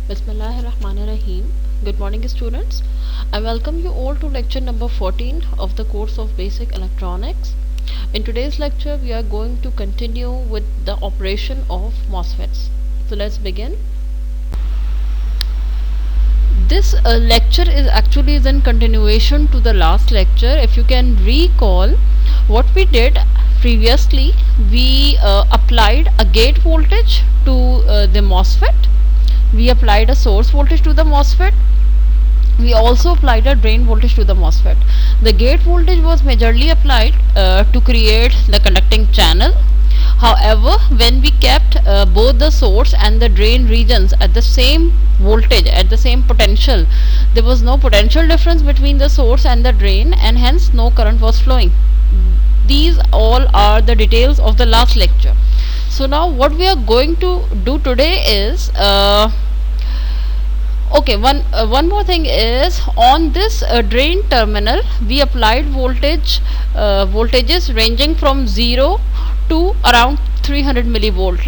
Bismillahirrahmanirrahim. Good morning, students. I welcome you all to lecture number 14 of the course of Basic Electronics. In today's lecture, we are going to continue with the operation of MOSFETs. So let's begin. This lecture is actually in continuation to the last lecture. If you can recall what we did previously, we applied a gate voltage to the MOSFET. We applied a source voltage to the MOSFET. We also applied a drain voltage to the MOSFET. The gate voltage was majorly applied to create the conducting channel. However, when we kept both the source and the drain regions at the same voltage, at the same potential, there was no potential difference between the source and the drain, and hence no current was flowing. These all are the details of the last lecture. So now what we are going to do today is one more thing is, on this drain terminal we applied voltages ranging from 0 to around 300 millivolt.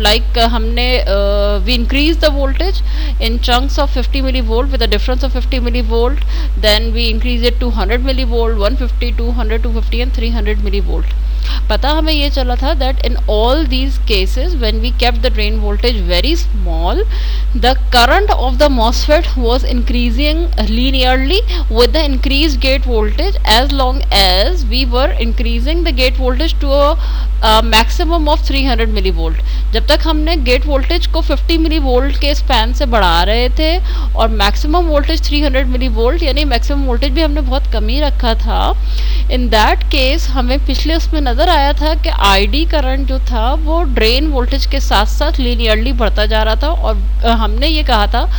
We increase the voltage in chunks of 50 millivolt with a difference of 50 millivolt. Then we increase it to 100 millivolt, 150, 200, 250 and 300 millivolt. पता हमें ये चला था that in all these cases when we kept the drain voltage very small, the current of the MOSFET was increasing linearly with the increased gate voltage as long as we were increasing the gate voltage to a maximum of 300 millivolt. जब तक हमने gate voltage को 50 millivolt के span से बढ़ा रहे थे और मैक्सिमम वोल्टेज 300 मिलीवोल्ट यानी मैक्सिमम वोल्टेज भी हमने बहुत कम ही रखा था, इन दैट केस हमें पिछले उसमें नज़र आया था कि आईडी करंट जो था वो ड्रेन वोल्टेज के साथ साथ लीनियरली बढ़ता जा रहा था, और हमने ये कहा था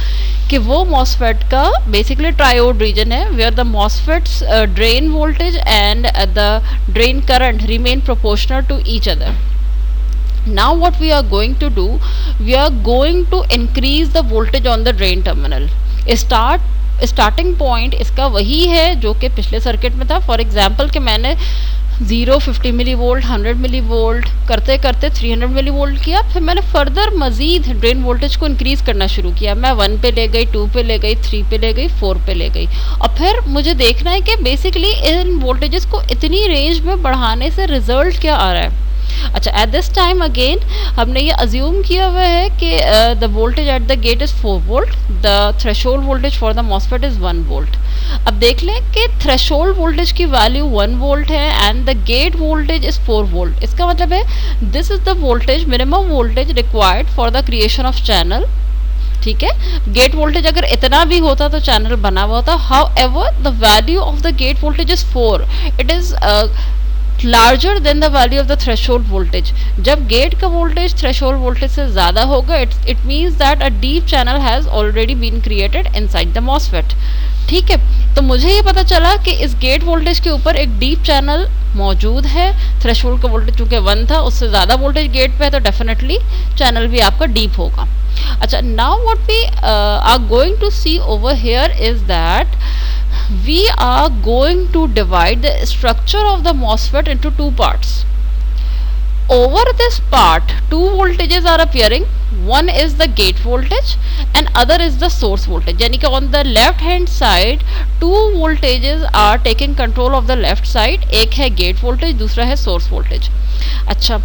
कि वो मॉसफेट का बेसिकली ट्रायोड रीजन है where the MOSFET's drain voltage and the drain current remain proportional to each other. Now what we are going to do, we are going to increase the voltage on the drain terminal. Starting point इसका वही है जो कि पिछले circuit में था. For example कि मैंने 0 50 मिली वोल्ट 100 मिली वोल्ट करते करते 300 मिली वोल्ट किया, फिर मैंने फर्दर मज़ीद ड्रेन वोल्टेज को इंक्रीज़ करना शुरू किया. मैं 1 पे ले गई, 2 पे ले गई, 3 पे ले गई, 4 पे ले गई, और फिर मुझे देखना है कि बेसिकली इन वोल्टेजेस को इतनी रेंज में बढ़ाने से रिजल्ट क्या आ रहा है. अच्छा, एट दिस टाइम अगेन हमने ये अज्यूम किया हुआ है कि the voltage at the gate is 4 volt, the threshold voltage for the MOSFET is 1 volt. अब देख लें कि थ्रेशोल्ड वोल्टेज की वैल्यू 1 वोल्ट है and the gate voltage is 4 volt. इसका मतलब है this is the voltage, minimum voltage required for the creation of channel. ठीक है, गेट वोल्टेज अगर इतना भी होता तो चैनल बना हुआ होता. However the value of the gate voltage is 4. It is larger than the value of the threshold voltage. जब गेट का वोल्टेज थ्रेशोल्ड वोल्टेज से ज़्यादा होगा, it means that a deep channel has already been created inside the MOSFET. ठीक है, तो मुझे ये पता चला कि इस गेट वोल्टेज के ऊपर एक डीप चैनल मौजूद है. थ्रेशोल्ड का वोल्टेज चूँकि 1 था, उससे ज़्यादा वोल्टेज गेट पे है, तो डेफिनेटली चैनल भी आपका डीप होगा. अच्छा, now what we are going to see over here is that we are going to divide the structure of the MOSFET into two parts. Over this part, two voltages are appearing. One is the gate voltage and other is the source voltage. यानी कि on the left hand side two voltages are taking control of the left side. एक है gate voltage, दूसरा है source voltage. अच्छा,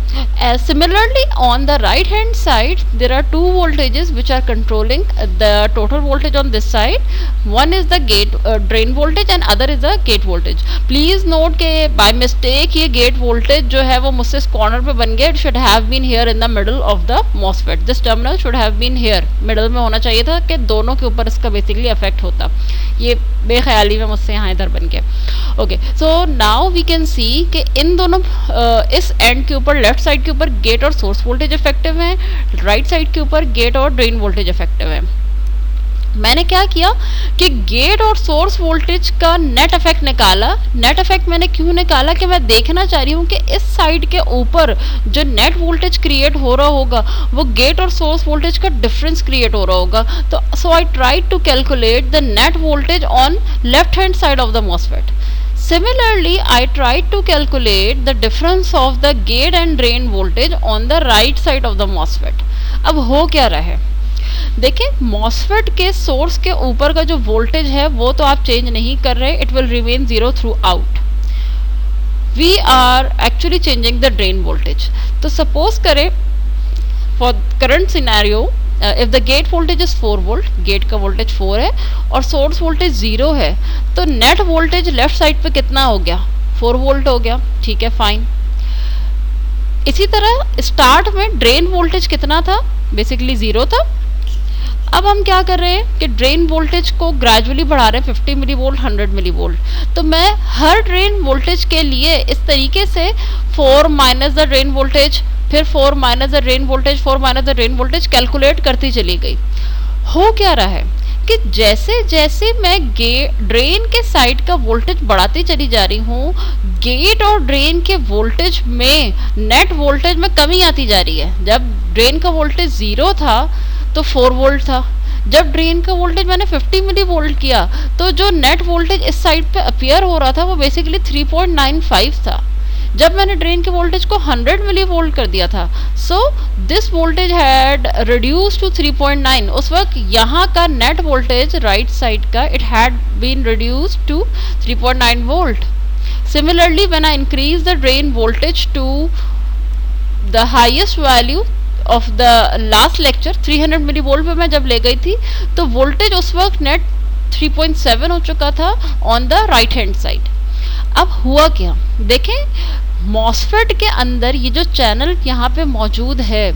similarly on the right hand side there are two voltages which are controlling the total voltage on this side. One is the gate drain voltage and other is the gate voltage. Please note कि by mistake ये gate voltage जो है वो मुझसे इस corner पे बन गया. It should have been here in the middle of the MOSFET. This terminal should have been here, middle में होना चाहिए था कि दोनों के ऊपर इसका basically effect होता. ये बेख्याली में मुझसे यहाँ इधर बन गया. Okay, so now we can see कि इन दोनों इस एंड के ऊपर लेफ्ट साइड के ऊपर गेट और सोर्स वोल्टेज इफेक्टिव हैं, राइट साइड के ऊपर गेट और ड्रेन वोल्टेज इफेक्टिव है. मैंने क्या किया कि गेट और सोर्स वोल्टेज का नेट इफेक्ट निकाला. नेट इफेक्ट मैंने क्यों निकाला कि मैं देखना चाह रही हूँ कि इस साइड के ऊपर जो नेट वोल्टेज क्रिएट हो रहा होगा वो गेट और सोर्स वोल्टेज का डिफरेंस क्रिएट हो रहा होगा. तो so I try to calculate the net voltage on left hand side of the MOSFET. Similarly, I tried to calculate the difference of the gate and drain voltage on the right side of the MOSFET. अब हो क्या रहा है देखिए MOSFET के source के ऊपर का जो वोल्टेज है वो तो आप चेंज नहीं कर रहे, it will remain zero throughout. We are actually changing the drain voltage. तो सपोज करें for current scenario if the gate voltage is 4 volt, gate का वोल्टेज 4 है और सोर्स वोल्टेज 0 है, तो नेट वोल्टेज लेफ्ट साइड पे कितना हो गया, 4 वोल्ट हो गया. ठीक है, फाइन. इसी तरह स्टार्ट में ड्रेन वोल्टेज कितना था, बेसिकली 0 था. अब हम क्या कर रहे हैं कि ड्रेन वोल्टेज को ग्रेजुअली बढ़ा रहे हैं 50 मिली वोल्ट, 100 मिली वोल्ट. तो मैं हर ड्रेन वोल्टेज के लिए इस तरीके से 4 माइनस द ड्रेन वोल्टेज, फिर 4 minus the drain voltage, 4 minus the drain voltage calculate करती चली गई. हो क्या रहा है कि जैसे जैसे मैं ड्रेन के साइड का वोल्टेज बढ़ाती चली जा रही हूँ, गेट और ड्रेन के वोल्टेज में नेट वोल्टेज में कमी आती जा रही है. जब ड्रेन का वोल्टेज 0 था तो 4 वोल्ट था. जब ड्रेन का वोल्टेज मैंने 50 मिली वोल्ट किया तो जो नेट वोल्टेज इस साइड पे अपीयर हो रहा था वो बेसिकली 3.95 था. जब मैंने ड्रेन के वोल्टेज को 100 मिली वोल्ट कर दिया था, so this voltage had reduce to 3.9. उस वक्त यहाँ का नेट वोल्टेज राइट साइड का it had been reduce to 3.9 volt. Similarly, when I increase the drain voltage to the highest value of the last lecture 300 millivolt पे मैं जब ले गई थी तो वोल्टेज उस वक्त नेट 3.7 हो चुका था on the right hand side. अब हुआ क्या, देखें मॉसफेट के अंदर ये जो चैनल यहाँ पे मौजूद है,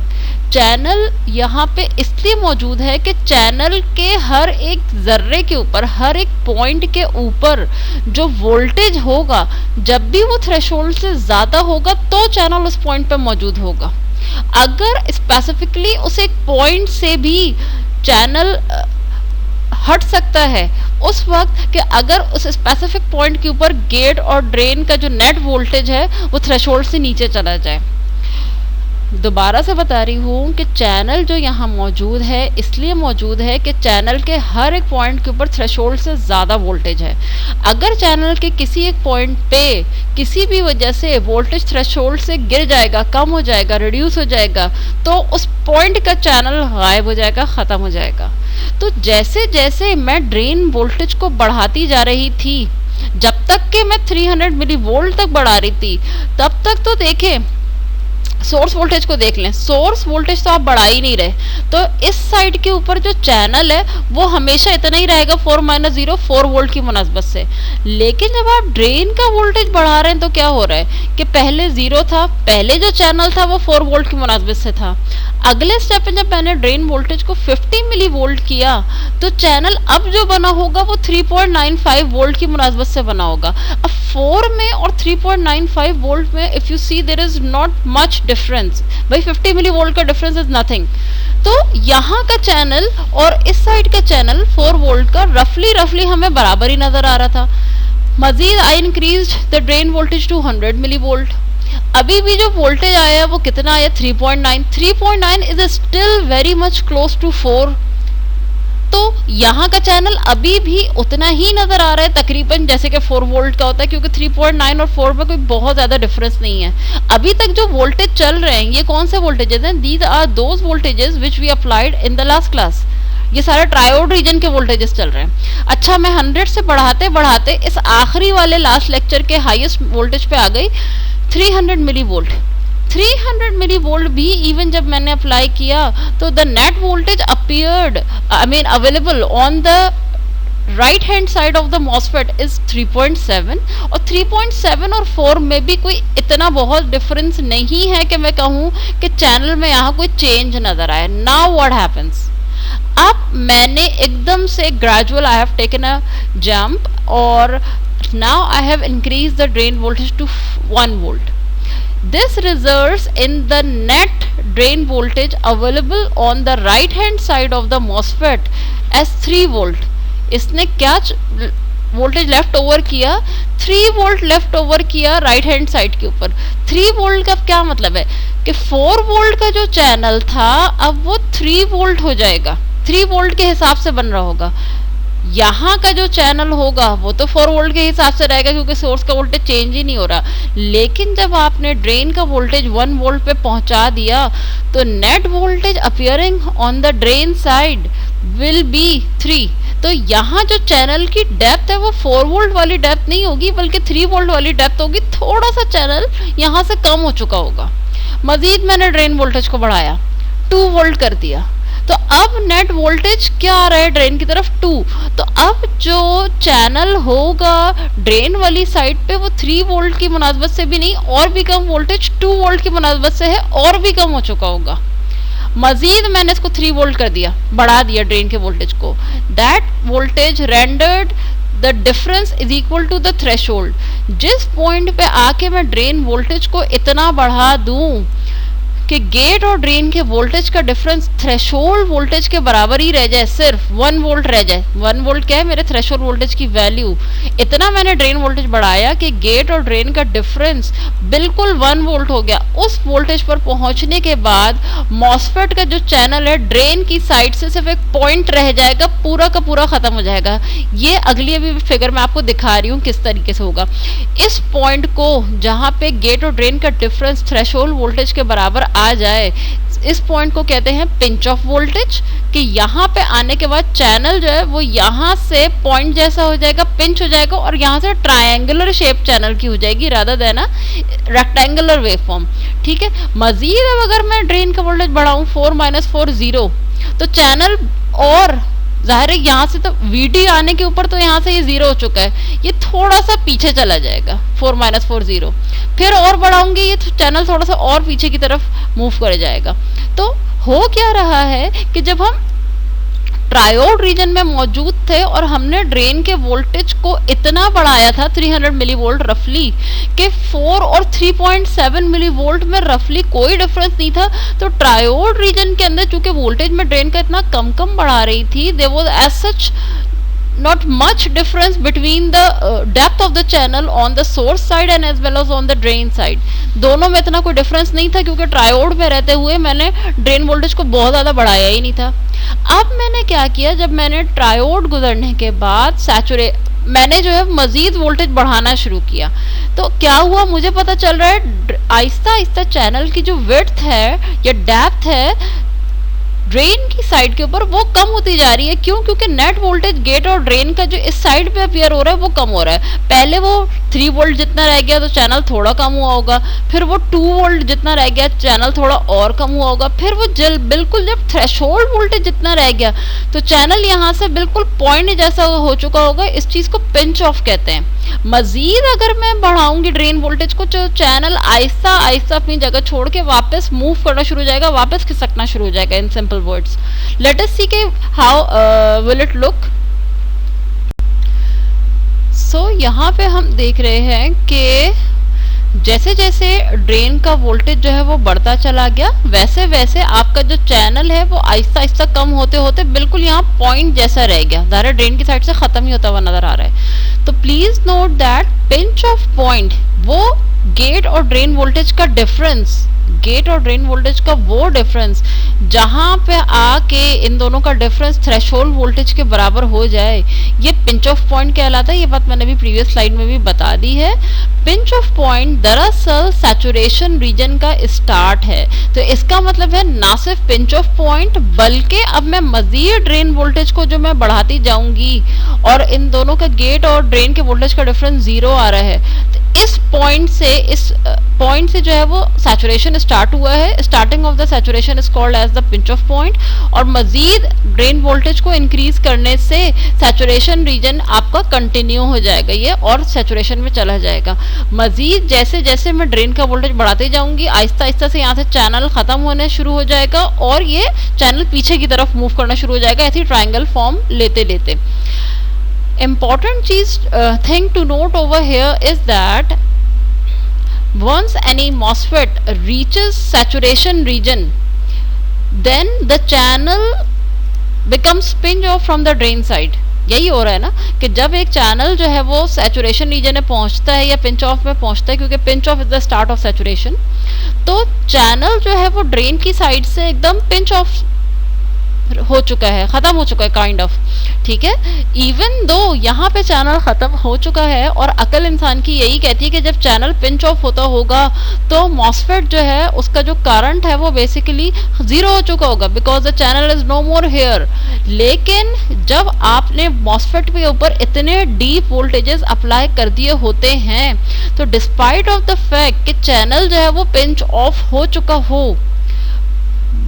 चैनल यहाँ पे इसलिए मौजूद है कि चैनल के हर एक जर्रे के ऊपर, हर एक पॉइंट के ऊपर जो वोल्टेज होगा, जब भी वो थ्रेशोल्ड से ज़्यादा होगा तो चैनल उस पॉइंट पे मौजूद होगा. अगर स्पेसिफिकली उस एक पॉइंट से भी चैनल हट सकता है उस वक्त कि अगर उस स्पेसिफिक पॉइंट के ऊपर गेट और ड्रेन का जो नेट वोल्टेज है वो थ्रेशोल्ड से नीचे चला जाए. दोबारा से बता रही हूँ कि चैनल जो यहाँ मौजूद है इसलिए मौजूद है कि चैनल के हर एक पॉइंट के ऊपर थ्रेशोल्ड से ज़्यादा वोल्टेज है. अगर चैनल के किसी एक पॉइंट पे किसी भी वजह से वोल्टेज थ्रेशोल्ड से गिर जाएगा, कम हो जाएगा, रिड्यूस हो जाएगा, तो उस पॉइंट का चैनल गायब हो जाएगा, ख़त्म हो जाएगा. तो जैसे जैसे मैं ड्रेन वोल्टेज को बढ़ाती जा रही थी, जब तक कि मैं 300 मिली वोल्ट तक बढ़ा रही थी, तब तक तो देखें सोर्स वोल्टेज को देख लें, सोर्स वोल्टेज तो आप बढ़ा ही नहीं रहे, तो इस साइड के ऊपर जो चैनल है वो हमेशा इतना ही रहेगा 4 माइनस 0, 4 वोल्ट की मुनासबत से. लेकिन जब आप ड्रेन का वोल्टेज बढ़ा रहे हैं तो क्या हो रहा है कि पहले 0 था, पहले जो चैनल था वो 4 वोल्ट की मुनासबत से था. अगले स्टेप में जब मैंने ड्रेन वोल्टेज को 50 मिली वोल्ट किया तो चैनल अब जो बना होगा वो 3.95 वोल्ट की मुनासबत से बना होगा. अब 4 में और 3.95 वोल्ट में if you see there is not much difference. भाई 50 मिली वोल्ट का डिफरेंस इज नथिंग. तो यहाँ का चैनल और इस साइड का चैनल 4 वोल्ट का रफली हमें बराबर ही नजर आ रहा था. मजीद I increase the drain voltage to 100 milli volt. अभी भी जो वोल्टेज आया वो कितना आया, 3.9. 3.9 is still very much close to 4. तो यहाँ का चैनल अभी भी उतना ही नजर आ रहा है तकरीबन जैसे कि 4 वोल्ट का होता है, क्योंकि 3.9 और 4 में कोई बहुत ज्यादा डिफरेंस नहीं है. अभी तक जो वोल्टेज चल रहे हैं ये कौन से वोल्टेजेस हैं, these are those voltages which we applied in the last class. ये सारे ट्रायोड रीजन के वोल्टेजेस चल रहे हैं. अच्छा, मैं 100 से बढ़ाते बढ़ाते इस आखिरी वाले लास्ट लेक्चर के हाईएस्ट वोल्टेज पे आ गई 300 मिली वोल्ट. 300 मिली वोल्ट भी इवन जब मैंने अप्लाई किया तो the net voltage appeared available on the right hand side of the MOSFET is 3.7. और 3.7 और 4 में भी कोई इतना बहुत डिफरेंस नहीं है कि मैं कहूँ कि चैनल में यहाँ कोई चेंज नजर आए. नाउ व्हाट हैपेंस, अब मैंने एकदम से gradual I have taken a jump और now I have increased the drain voltage to 1 volt. This results in the net drain voltage available on the right hand side of the MOSFET as 3 volt. इसने क्या voltage left over किया, 3 volt left over किया right hand side के ऊपर. 3 volt का क्या मतलब है कि 4 वोल्ट का जो चैनल था अब वो 3 वोल्ट हो जाएगा, 3 वोल्ट के हिसाब से बन रहा होगा. यहाँ का जो चैनल होगा वो तो 4 वोल्ट के हिसाब से रहेगा क्योंकि सोर्स का वोल्टेज चेंज ही नहीं हो रहा, लेकिन जब आपने ड्रेन का वोल्टेज 1 वोल्ट पे पहुंचा दिया तो net voltage appearing on the drain side will be 3। तो यहाँ जो चैनल की डेप्थ है वो 4 वोल्ट वाली डेप्थ नहीं होगी बल्कि 3 वोल्ट वाली डेप्थ होगी। थोड़ा सा चैनल यहाँ से कम हो चुका होगा। मजीद मैंने ड्रेन वोल्टेज को बढ़ाया, 2 वोल्ट कर दिया, तो अब नेट वोल्टेज क्या आ रहा है ड्रेन की तरफ 2। तो अब जो चैनल होगा ड्रेन वाली साइड पे वो 3 वोल्ट की मुनासबत से भी नहीं और भी कम वोल्टेज 2 वोल्ट की मुनासबत से है और भी कम हो चुका होगा। मजीद मैंने इसको 3 वोल्ट कर दिया, बढ़ा दिया ड्रेन के वोल्टेज को। That voltage rendered the difference is equal to the threshold. जिस पॉइंट पे आके मैं ड्रेन वोल्टेज को इतना बढ़ा दूं कि गेट और ड्रेन के वोल्टेज का डिफरेंस थ्रेशोल्ड वोल्टेज के बराबर ही रह जाए, सिर्फ 1 वोल्ट रह जाए। 1 वोल्ट क्या है मेरे थ्रेशोल्ड वोल्टेज की वैल्यू। इतना मैंने ड्रेन वोल्टेज बढ़ाया कि गेट और ड्रेन का डिफरेंस बिल्कुल 1 वोल्ट हो गया। उस वोल्टेज पर पहुंचने के बाद मॉसफेट का जो चैनल है ड्रेन की साइड से सिर्फ एक पॉइंट रह जाएगा, पूरा का पूरा खत्म हो जाएगा। ये अगली अभी फिगर मैं आपको दिखा रही हूँ किस तरीके से होगा। इस पॉइंट को जहाँ पे गेट और ड्रेन का डिफरेंस थ्रेशोल्ड वोल्टेज के बराबर आ जाए, इस पॉइंट को कहते हैं पिंच ऑफ वोल्टेज। कि यहाँ पे आने के बाद चैनल जो है वो यहाँ से पॉइंट जैसा हो जाएगा, पिंच हो जाएगा और यहाँ से ट्रायंगुलर शेप चैनल की हो जाएगी रादर देन रेक्टेंगुलर वेवफॉर्म। ठीक है। मजीद अब अगर मैं ड्रेन का वोल्टेज बढ़ाऊं 4 - 4 0, तो चैनल और जाहिर है यहाँ से तो VD आने के ऊपर तो यहाँ से ये 0 हो चुका है, ये थोड़ा सा पीछे चला जाएगा 4 - 4 0। फिर और बढ़ाऊंगी ये चैनल थोड़ा सा और पीछे की तरफ मूव कर जाएगा। तो हो क्या रहा है कि जब हम ट्रायोड रीजन में मौजूद थे और हमने ड्रेन के वोल्टेज को इतना बढ़ाया था 300 मिली वोल्ट रफली कि 4 और 3.7 मिली वोल्ट में रफली कोई डिफरेंस नहीं था। तो ट्रायोड रीजन के अंदर चूंकि वोल्टेज में ड्रेन का इतना कम कम बढ़ा रही थी, there was as such not much difference between the depth of the channel on the source side and as well as on the drain side। दोनों में इतना कोई डिफरेंस नहीं था क्योंकि ट्रायोड में रहते हुए मैंने ड्रेन वोल्टेज को बहुत ज़्यादा बढ़ाया ही नहीं था। अब मैंने क्या किया, जब मैंने ट्रायोड गुजरने के बाद मैंने जो है मजीद वोल्टेज बढ़ाना शुरू किया, तो क्या हुआ मुझे पता चल रहा है आहिस्ता आहिस्ता चैनल की जो विड्थ है या डेप्थ है ड्रेन की साइड के ऊपर वो कम होती जा रही है। क्यों? क्योंकि नेट वोल्टेज गेट और ड्रेन का जो इस साइड पे अपियर हो रहा है वो कम हो रहा है। पहले वो 3 वोल्ट जितना रह गया तो चैनल थोड़ा कम हुआ होगा, फिर वो 2 वोल्ट जितना रह गया चैनल थोड़ा और कम हुआ होगा, फिर वो बिल्कुल जब थ्रेशोल्ड वोल्टेज जितना रह गया तो चैनल यहाँ से बिल्कुल पॉइंट जैसा हो चुका होगा। इस चीज को पिंच ऑफ कहते हैं। मजीद अगर मैं बढ़ाऊंगी ड्रेन वोल्टेज को तो चैनल आहिस्ता आहिस्ता अपनी जगह छोड़ के वापस मूव करना शुरू हो जाएगा, वापस खिसकना शुरू हो जाएगा। In simple words let us see के how will it look. So यहाँ पे हम देख रहे हैं कि जैसे जैसे ड्रेन का वोल्टेज जो है वो बढ़ता चला गया वैसे वैसे आपका जो चैनल है वो आहिस्ता आहिस्ता कम होते होते बिल्कुल यहाँ पॉइंट जैसा रह गया, धारा ड्रेन की साइड से खत्म ही होता हुआ नजर आ रहा है। तो please note that pinch off point वो गेट और ड्रेन वोल्टेज का डिफरेंस, गेट और ड्रेन वोल्टेज का वो डिफरेंस जहां पे आके इन दोनों का डिफरेंस थ्रेशोल्ड वोल्टेज के बराबर हो जाए, ये पिंच ऑफ पॉइंट कहलाता है। ये बात मैंने भी प्रीवियस स्लाइड में भी बता दी है। पिंच ऑफ पॉइंट दरअसल सैचुरेशन रीजन का स्टार्ट है। तो इसका मतलब है ना सिर्फ पिंच ऑफ पॉइंट बल्कि अब मैं मजीद ड्रेन वोल्टेज को जो मैं बढ़ाती जाऊंगी और इन दोनों का गेट और ड्रेन के वोल्टेज का डिफरेंस 0 आ रहा है, तो इस पॉइंट से जो है वो सैचुरेशन स्टार्ट हुआ है। Starting of the saturation is called as the pinch off point. और मजीद ड्रेन वोल्टेज को इंक्रीज करने से सैचुरेशन रीजन आपका कंटिन्यू हो जाएगा ये और सैचुरेशन में चला जाएगा। मजीद जैसे जैसे मैं ड्रेन का वोल्टेज बढ़ाते जाऊंगी आहिस्ता आहिस्ता से यहाँ से चैनल खत्म होने शुरू हो जाएगा और ये चैनल पीछे की तरफ मूव करना शुरू हो जाएगा, ऐसी ट्रायंगल फॉर्म लेते लेते। Important thing to note over here is that once any MOSFET reaches saturation region, then the channel becomes pinch off from the drain side। यही हो रहा है ना कि जब एक चैनल जो है वो सैचुरेशन रीजन में पहुंचता है या पिंच ऑफ में पहुंचता है, क्योंकि pinch of is the start of saturation, तो चैनल जो है वो ड्रेन की साइड से एकदम पिंच ऑफ हो चुका है, खत्म हो चुका है काइंड ऑफ, ठीक है। इवन दो यहाँ पे चैनल खत्म हो चुका है और अकल इंसान की यही कहती है कि जब चैनल पिंच ऑफ होता होगा तो मॉसफेट जो है उसका जो करंट है वो बेसिकली जीरो हो चुका होगा, because the channel is no more here. लेकिन जब आपने मॉसफेट के ऊपर इतने डीप वोल्टेजेस अप्लाई कर दिए होते हैं तो डिस्पाइट ऑफ द फैक्ट कि चैनल जो है वो पिंच ऑफ हो चुका हो,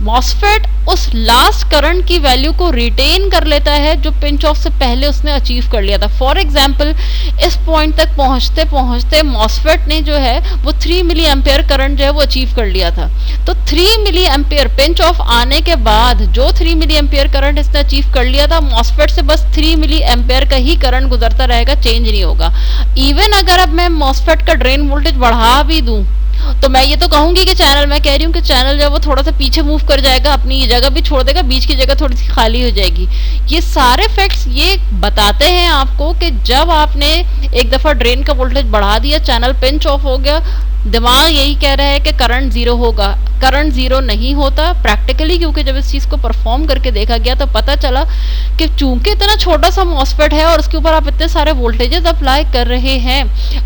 मॉसफेट उस लास्ट करंट की वैल्यू को रिटेन कर लेता है जो पिंच ऑफ से पहले उसने अचीव कर लिया था। फॉर एग्जांपल इस पॉइंट तक पहुंचते पहुंचते मॉसफेट ने जो है वो 3 मिली एम्पेयर करंट जो है वो अचीव कर लिया था। तो 3 मिली एम्पेयर पिंच ऑफ आने के बाद जो 3 मिली एम्पेयर करंट इसने अचीव कर लिया था, मॉसफेट से बस 3 मिली एम्पेयर का ही करंट गुजरता रहेगा, चेंज नहीं होगा। इवन अगर अब मैं मॉसफेट का ड्रेन वोल्टेज बढ़ा भी दूं तो मैं ये तो कहूंगी कि चैनल, मैं कह रही हूँ कि चैनल जो है वो थोड़ा सा पीछे मूव कर जाएगा, अपनी जगह भी छोड़ देगा, बीच की जगह थोड़ी सी खाली हो जाएगी। ये सारे फैक्ट्स ये बताते हैं आपको कि जब आपने एक दफा ड्रेन का वोल्टेज बढ़ा दिया, चैनल पिंच ऑफ हो गया, दिमाग यही कह रहा है कि करंट जीरो होगा। करंट जीरो नहीं होता प्रैक्टिकली, क्योंकि जब इस चीज को परफॉर्म करके देखा गया तो पता चला कि चूंकि इतना छोटा सा मॉसफेट है और उसके ऊपर आप इतने सारे वोल्टेजेस अप्लाई कर रहे हैं,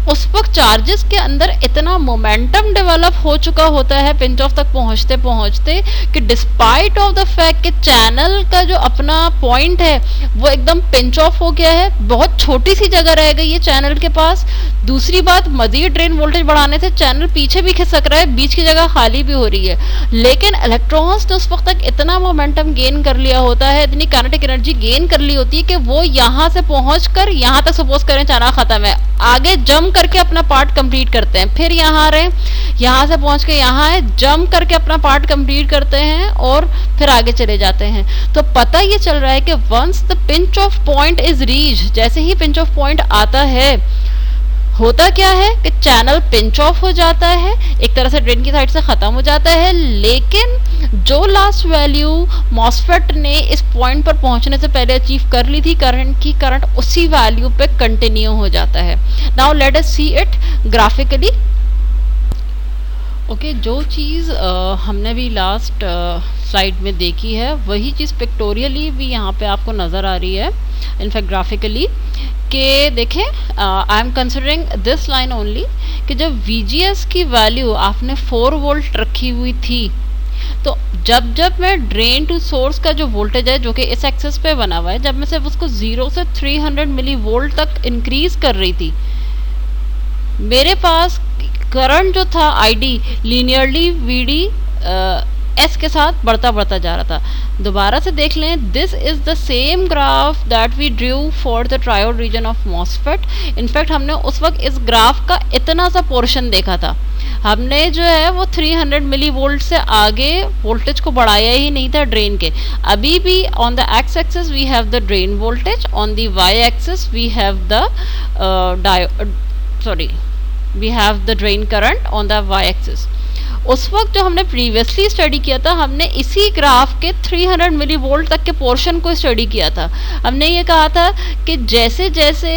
उस वक्त चार्जेस के अंदर इतना मोमेंटम डेवलप हो चुका होता है पिंच ऑफ तक पहुंचते पहुंचते कि डिस्पाइट ऑफ द फैक्ट कि चैनल का जो अपना पॉइंट है वो एकदम पिंच ऑफ हो गया है, बहुत छोटी सी जगह रह गई है चैनल के पास। दूसरी बात, मजीद ड्रेन वोल्टेज बढ़ाने से चैनल पीछे भी खिसक रहा है, बीच की जगह खाली भी हो रही है। लेकिन इलेक्ट्रॉन्स ने उस वक्त तक इतना मोमेंटम गेन कर लिया होता है, इतनी काइनेटिक एनर्जी गेन कर ली होती है कि वो यहाँ से पहुंचकर यहाँ तक, सपोज करें चैनल खत्म है, आगे जंप करके अपना पार्ट कंप्लीट करते हैं, फिर यहाँ आ रहे हैं, यहाँ से पहुंच के यहाँ है, जंप करके अपना पार्ट कंप्लीट करते हैं और फिर आगे चले जाते हैं। तो पता ये चल रहा है कि once the pinch off point is reach, जैसे ही पिंच ऑफ पॉइंट आता है, होता क्या है कि चैनल पिंच ऑफ हो जाता है, एक तरह से ड्रेन की साइड से खत्म हो जाता है। लेकिन जो लास्ट वैल्यू मॉसफेट ने इस पॉइंट पर पहुंचने से पहले अचीव कर ली थी करंट की, करंट उसी वैल्यू पे कंटिन्यू हो जाता है। Now let us see it graphically. Okay, जो चीज़ हमने भी लास्ट स्लाइड में देखी है वही चीज़ पिक्टोरियली भी यहाँ पे आपको नज़र आ रही है, इनफैक्ट ग्राफिकली, कि देखें I am considering this line only कि जब VGS की वैल्यू आपने 4 वोल्ट रखी हुई थी, तो जब जब मैं ड्रेन टू सोर्स का जो वोल्टेज है जो कि इस एक्सेस पे बना हुआ है, जब मैं सिर्फ उसको 0 से 300 मिली वोल्ट तक इंक्रीज कर रही थी, मेरे पास करंट जो था ID लीनियरली VD S के साथ बढ़ता बढ़ता जा रहा था। दोबारा से देख लें, this is the same graph that we drew for the triode region of MOSFET. In fact हमने उस वक्त इस ग्राफ का इतना सा पोर्शन देखा था, हमने जो है वो 300 मिली वोल्ट से आगे वोल्टेज को बढ़ाया ही नहीं था ड्रेन के। अभी भी on the X axis we have the drain voltage, on the Y axis we have the we have the drain current on the y axis। उस वक्त जो हमने प्रीवियसली स्टडी किया था, हमने इसी ग्राफ के 300 मिली वोल्ट तक के पोर्शन को स्टडी किया था। हमने ये कहा था कि जैसे जैसे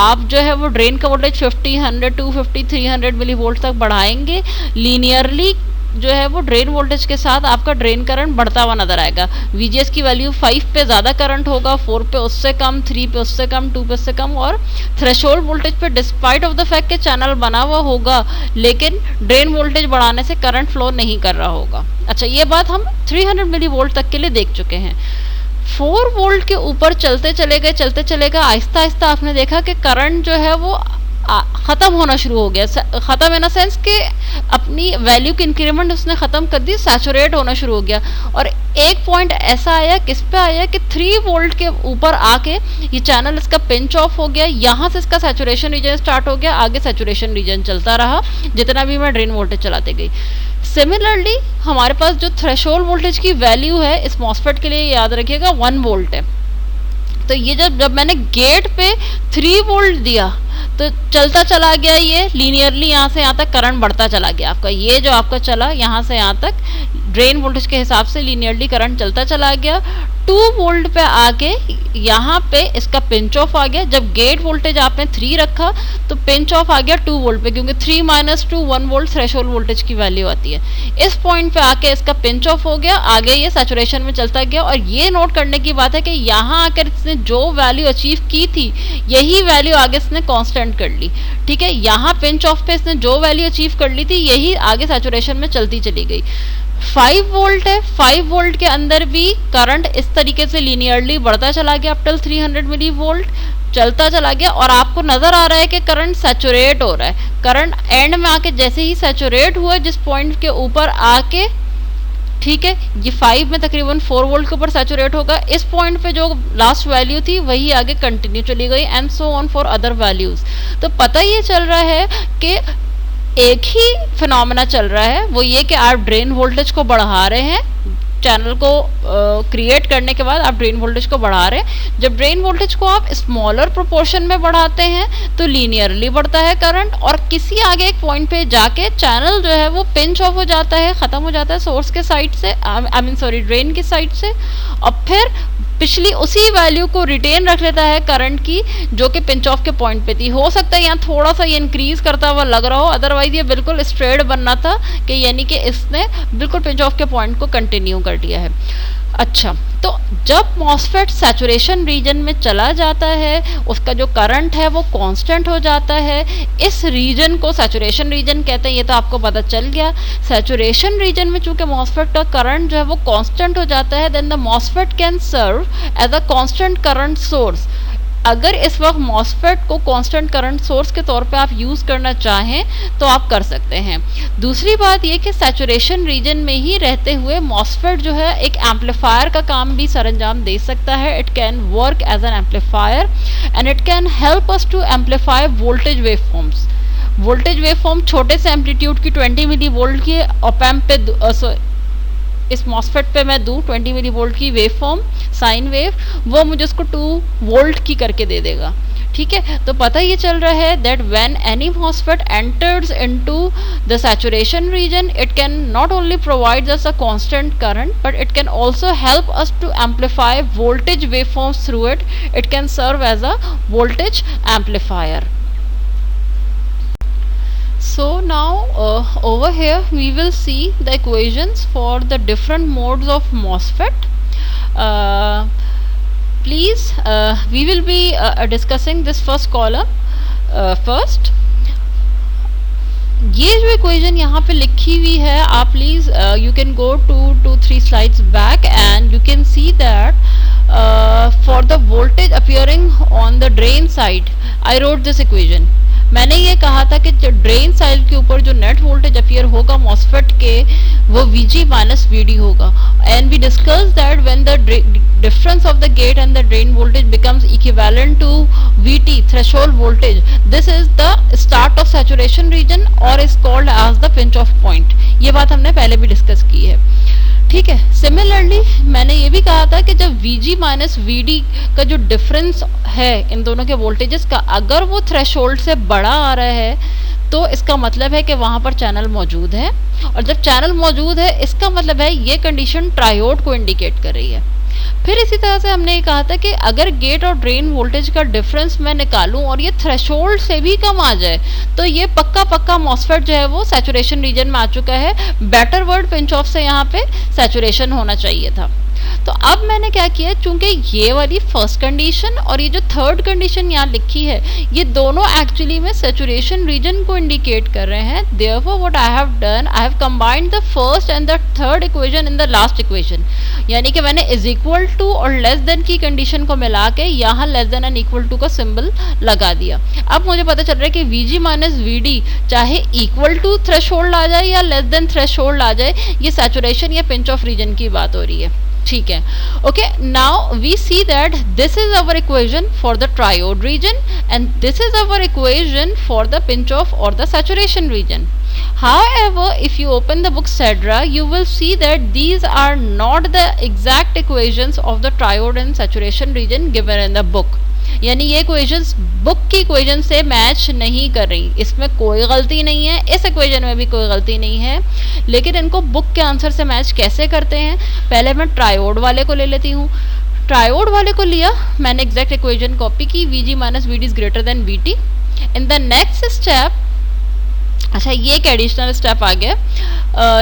आप जो है वो ड्रेन का वोल्टेज 50, 100, 250, 300 मिली वोल्ट तक बढ़ाएंगे, लीनियरली जो है वो ड्रेन वोल्टेज के साथ आपका ड्रेन करंट बढ़ता हुआ नजर आएगा। VGS की वैल्यू 5 पे ज़्यादा करंट होगा, 4 पे उससे कम, 3 पे उससे कम, 2 पे उससे कम, और थ्रेशोल्ड वोल्टेज पे डिस्पाइट ऑफ द फैक्ट कि चैनल बना हुआ होगा लेकिन ड्रेन वोल्टेज बढ़ाने से करंट फ्लो नहीं कर रहा होगा। अच्छा, ये बात हम 300 मिली वोल्ट तक के लिए देख चुके हैं। 4 वोल्ट के ऊपर चलते चले गए, आहिस्ता आहिस्ता आपने देखा कि करंट जो है वो ख़त्म होना शुरू हो गया। ख़त्म इन सेंस कि अपनी वैल्यू की इंक्रीमेंट उसने ख़त्म कर दी, सैचुरेट होना शुरू हो गया। और एक पॉइंट ऐसा आया, किस पे आया कि 3 वोल्ट के ऊपर आके ये चैनल इसका पिंच ऑफ हो गया, यहाँ से इसका सैचुरेशन रीजन स्टार्ट हो गया, आगे सैचुरेशन रीजन चलता रहा जितना भी मैं ड्रेन वोल्टेज चलाते गई। सिमिलरली हमारे पास जो थ्रेशोल्ड वोल्टेज की वैल्यू है इस मॉसफेट के लिए याद रखिएगा 1 वोल्ट है। तो ये जब मैंने गेट पे 3 वोल्ट दिया तो चलता चला गया, ये लीनियरली यहाँ से यहाँ तक करंट बढ़ता चला गया आपका। ये जो आपका चला यहाँ से यहाँ तक ड्रेन वोल्टेज के हिसाब से लीनियरली करंट चलता चला गया। 2 वोल्ट पे आके यहाँ पे इसका पिंच ऑफ आ गया। जब गेट वोल्टेज आपने 3 रखा तो पिंच ऑफ आ गया 2 वोल्ट पे, क्योंकि 3 माइनस 2 1 वोल्ट थ्रेशोल्ड वोल्टेज की वैल्यू आती है। इस पॉइंट पे आके इसका पिंच ऑफ हो गया, आगे ये सैचुरेशन में चलता गया। और ये नोट करने की बात है कि यहाँ आकर इसने जो वैल्यू अचीव की थी यही वैल्यू आगे इसने कांस्टेंट कर ली। ठीक है, यहाँ पिंच ऑफ पे इसने जो वैल्यू अचीव कर ली थी यही आगे सैचुरेशन में चलती चली गई। 5 वोल्ट है, 5 वोल्ट के अंदर भी करंट इस तरीके से लीनियरली बढ़ता चला गया अप टिल 300 मिली वोल्ट चलता चला गया। और आपको नजर आ रहा है कि करंट सैचुरेट हो रहा है। करंट एंड में आके जैसे ही सैचुरेट हुआ, जिस पॉइंट के ऊपर आके, ठीक है, ये 5 में तकरीबन 4 वोल्ट के ऊपर सैचुरेट होगा। इस पॉइंट पे जो लास्ट वैल्यू थी वही आगे कंटिन्यू चली गई and so on for other values. तो पता ये चल रहा है कि एक ही फिनोमेना चल रहा है, वो ये कि आप ड्रेन वोल्टेज को बढ़ा रहे हैं। चैनल को क्रिएट करने के बाद आप ड्रेन वोल्टेज को बढ़ा रहे हैं। जब ड्रेन वोल्टेज को आप स्मॉलर प्रोपोर्शन में बढ़ाते हैं तो लीनियरली बढ़ता है करंट, और किसी आगे एक पॉइंट पे जाके चैनल जो है वो पिंच ऑफ हो जाता है, ख़त्म हो जाता है सोर्स के साइड से, ड्रेन की साइड से, और फिर पिछली उसी वैल्यू को रिटेन रख लेता है करंट की, जो कि पिंच ऑफ के पॉइंट पे थी। हो सकता है यहाँ थोड़ा सा ये इंक्रीज करता हुआ लग रहा हो, अदरवाइज ये बिल्कुल स्ट्रेट बनना था कि यानी कि इसने बिल्कुल पिंच ऑफ के पॉइंट को कंटिन्यू कर दिया है। अच्छा, तो जब मॉसफेट सैचुरेशन रीजन में चला जाता है उसका जो करंट है वो कांस्टेंट हो जाता है। इस रीजन को सैचुरेशन रीजन कहते हैं, ये तो आपको पता चल गया। सैचुरेशन रीजन में चूंकि मॉसफेट का करंट जो है वो कांस्टेंट हो जाता है, then the MOSFET can serve as a constant current source. अगर इस वक्त मॉसफेट को कांस्टेंट करंट सोर्स के तौर पे आप यूज़ करना चाहें तो आप कर सकते हैं। दूसरी बात ये कि सैचुरेशन रीजन में ही रहते हुए मॉसफेट जो है एक एम्पलीफायर का काम भी सरअंजाम दे सकता है। It can work as an amplifier and it can help us to amplify voltage waveforms. Voltage waveform छोटे से एम्पलीट्यूड की 20 मिली वोल्ट की ऑप-एम्प पे इस मॉसफेट पे मैं दूँ 20 मिली वोल्ट की वेव फॉर्म, साइन वेव, वो मुझे उसको 2 वोल्ट की करके दे देगा। ठीक है, तो पता ये चल रहा है that when any MOSFET enters into the saturation region it can not only provide us a constant current but it can also help us to amplify voltage waveforms through it. It can serve as a voltage amplifier. So now over here we will see the equations for the different modes of MOSFET. Please we will be discussing this first column first. ये जो equation यहाँ पे लिखी हुई है, आप please you can go 2 to 3 slides back and you can see that for the voltage appearing on the drain side I wrote this equation. मैंने ये कहा था कि ड्रेन साइड के ऊपर जो नेट वोल्टेज अपीयर होगा मॉसफेट के वो Vg माइनस Vd होगा। And we discuss that when the difference of the gate and the drain voltage becomes equivalent to Vt threshold voltage, this is the start of saturation region और is called as the pinch off point. ये बात हमने पहले भी discuss की है। ठीक है, सिमिलरली मैंने ये भी कहा था कि जब Vg माइनस Vd का जो डिफरेंस है इन दोनों के वोल्टेजेस का, अगर वो थ्रेशोल्ड से बड़ा आ रहा है तो इसका मतलब है कि वहाँ पर चैनल मौजूद है, और जब चैनल मौजूद है इसका मतलब है ये कंडीशन ट्रायोड को इंडिकेट कर रही है। फिर इसी तरह से हमने ये कहा था कि अगर गेट और ड्रेन वोल्टेज का डिफरेंस मैं निकालूं और ये थ्रेशोल्ड से भी कम आ जाए तो ये पक्का मॉसफेट जो है वो सैचुरेशन रीजन में आ चुका है। बेटर वर्ड पिंच ऑफ से यहाँ पे सैचुरेशन होना चाहिए था। तो अब मैंने क्या किया, चूंकि ये वाली फर्स्ट कंडीशन और ये जो थर्ड कंडीशन यहाँ लिखी है ये दोनों एक्चुअली में सैचुरेशन रीजन को इंडिकेट कर रहे हैं। Therefore what I have done, I have combined the first and the third equation in the last equation. यानी कि मैंने इज इक्वल टू और लेस देन की कंडीशन को मिला के यहाँ less than and equal to का सिंबल लगा दिया। अब मुझे पता चल रहा है कि Vg माइनस Vd चाहे इक्वल टू थ्रेशोल्ड आ जाए या लेस देन थ्रेशोल्ड आ जाए, ये सैचुरेशन या पिंच ऑफ रीजन की बात हो रही है। ठीक है, okay, now we see that this is our equation for the triode region and this is our equation for the pinch off or the saturation region. However, if you open the book CEDRA, you will see that these are not the exact equations of the triode and saturation region given in the book. यानी ये equations book की equation से match नहीं कर रही, इसमें कोई गलती नहीं है, इस इक्वेशन में भी कोई गलती नहीं है, लेकिन इनको बुक के आंसर से मैच कैसे करते हैं। पहले मैं ट्रायोड वाले को ले लेती हूँ। ट्रायोड वाले को लिया मैंने, एग्जैक्ट इक्वेशन कॉपी की, Vg minus Vd is greater than Vt। In the next step, अच्छा ये एक एडिशनल स्टेप आ गया।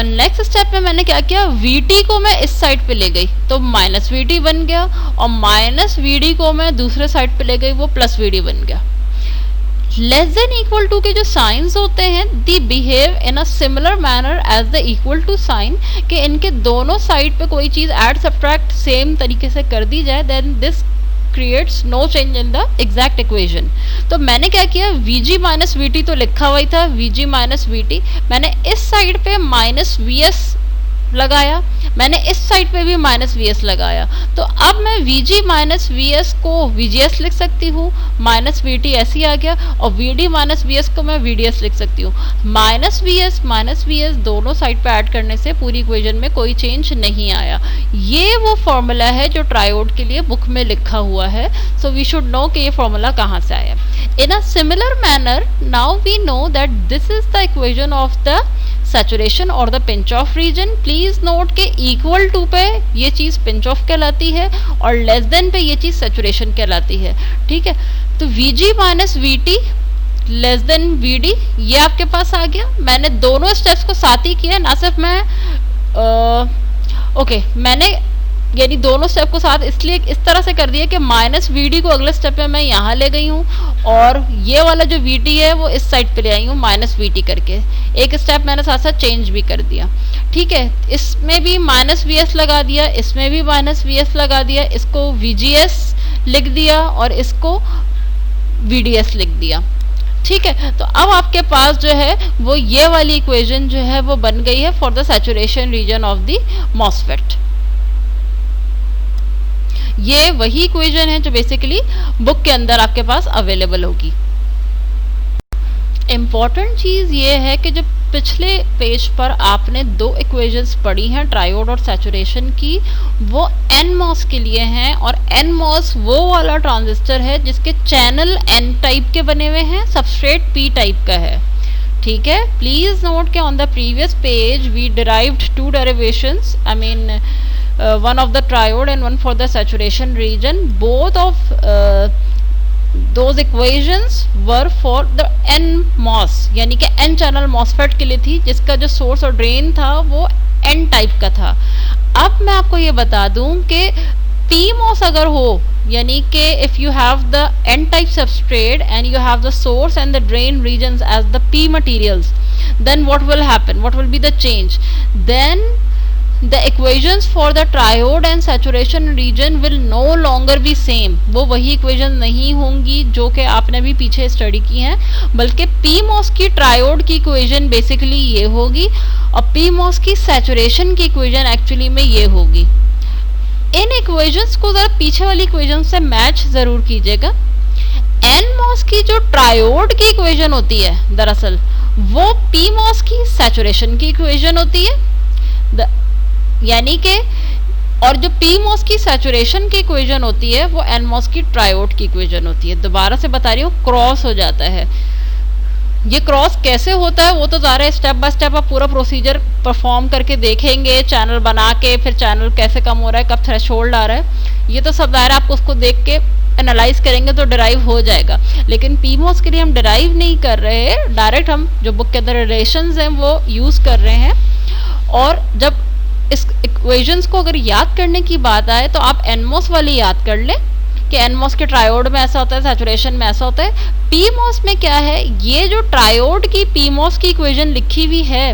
नेक्स्ट स्टेप में मैंने क्या किया, Vt को मैं इस साइड पे ले गई तो माइनस Vt बन गया, और माइनस Vd को मैं दूसरे साइड पे ले गई, वो प्लस Vd बन गया। लेस देन इक्वल टू के जो साइंस होते हैं they behave in a similar manner as the equal to sign, कि इनके दोनों साइड पे कोई चीज़ ऐड सब्ट्रैक्ट सेम तरीके से कर दी जाए, then this creates no change in the exact equation. तो मैंने क्या किया, Vg माइनस Vt तो लिखा हुआ ही था, Vg माइनस Vt, मैंने इस साइड पे माइनस Vs लगाया, मैंने इस साइड पे भी माइनस Vs लगाया। तो अब मैं Vg माइनस Vs को Vgs लिख सकती हूँ, माइनस Vt ऐसे ही आ गया, और Vd माइनस Vs को मैं Vds लिख सकती हूँ। माइनस Vs दोनों साइड पे ऐड करने से पूरी इक्वेशन में कोई चेंज नहीं आया। ये वो फॉर्मूला है जो ट्रायोड के लिए बुक में लिखा हुआ है। सो वी शुड नो कि ये फॉर्मूला कहाँ से आया। In a similar manner now we know that this is the equation of the saturation और the pinch off region. Please note के इक्वल टू पे ये चीज़ पिंच ऑफ कहलाती है और लेस देन पे ये चीज़ सैचुरेशन कहलाती है। ठीक है, तो Vg minus Vt less than Vd ये आपके पास आ गया। मैंने दोनों स्टेप्स को साथ ही किया, ना सिर्फ मैं मैंने यानी दोनों स्टेप को साथ इसलिए इस तरह से कर दिया कि माइनस Vd को अगले स्टेप में मैं यहाँ ले गई हूँ, और ये वाला जो Vt है वो इस साइड पे ले आई हूँ माइनस Vt करके। एक स्टेप मैंने साथ साथ चेंज भी कर दिया। ठीक है, इसमें भी माइनस Vs लगा दिया, इसमें भी माइनस Vs लगा दिया, इसको Vgs लिख दिया और इसको Vds लिख दिया। ठीक है, तो अब आपके पास जो है वो ये वाली इक्वेशन जो है वो बन गई है for the saturation reason of the MOSFET. ये वही इक्वेशन है जो बेसिकली बुक के अंदर आपके पास अवेलेबल होगी। इम्पॉर्टेंट चीज़ ये है कि जो पिछले पेज पर आपने दो इक्वेशंस पढ़ी हैं ट्रायोड और सैचुरेशन की, वो NMOS के लिए हैं, और NMOS वो वाला ट्रांजिस्टर है जिसके चैनल N टाइप के बने हुए हैं, सबस्ट्रेट P टाइप का है। ठीक है, प्लीज नोट के on the previous page we derived two derivations, I mean one of the triode and one for the saturation region. Both of those equations were for the NMOS, यानी कि N channel MOSFET के लिए थी, जिसका जो source और drain था वो N टाइप का था। अब मैं आपको ये बता दूं कि PMOS अगर हो, यानी कि if you have the N type substrate and you have the source and the drain regions as the P materials, then what will happen? What will be the change? Then the equations for the triode and saturation region will no longer be same. वो वही equation नहीं होंगी जो कि आपने भी पीछे study की हैं, बल्कि PMOS की ट्रायोड की इक्वेशन बेसिकली ये होगी और PMOS की सैचुरेशन की इक्वेशन एक्चुअली में ये होगी। इन इक्वेशंस को जरा पीछे वाली इक्वेशन से मैच जरूर कीजिएगा। NMOS की जो ट्रायोड की इक्वेशन होती है दरअसल वो PMOS की सैचुरेशन की इक्वेशन होती है, यानी कि और जो PMOS की सैचुरेशन की इक्वेशन होती है वो NMOS की ट्रायोड की इक्वेशन होती है। दोबारा से बता रही हूँ, क्रॉस हो जाता है। ये क्रॉस कैसे होता है वो तो ज़ाहिर है स्टेप बाय स्टेप आप पूरा प्रोसीजर परफॉर्म करके देखेंगे, चैनल बना के, फिर चैनल कैसे कम हो रहा है, कब थ्रेशोल्ड आ रहा है, ये तो सब ज़ाहिर आपको उसको देख के एनालाइज करेंगे तो डिराइव हो जाएगा। लेकिन PMOS के लिए हम डिराइव नहीं कर रहे हैं, डायरेक्ट हम जो बुक के अंदर रिलेशंस हैं वो यूज़ कर रहे हैं। और जब इस इक्वेशंस को अगर याद करने की बात आए तो आप NMOS वाली याद कर लें कि NMOS के ट्रायोड में ऐसा होता है, सैचुरेशन में ऐसा होता है। PMOS में क्या है, ये जो ट्रायोड की PMOS की इक्वेशन लिखी हुई है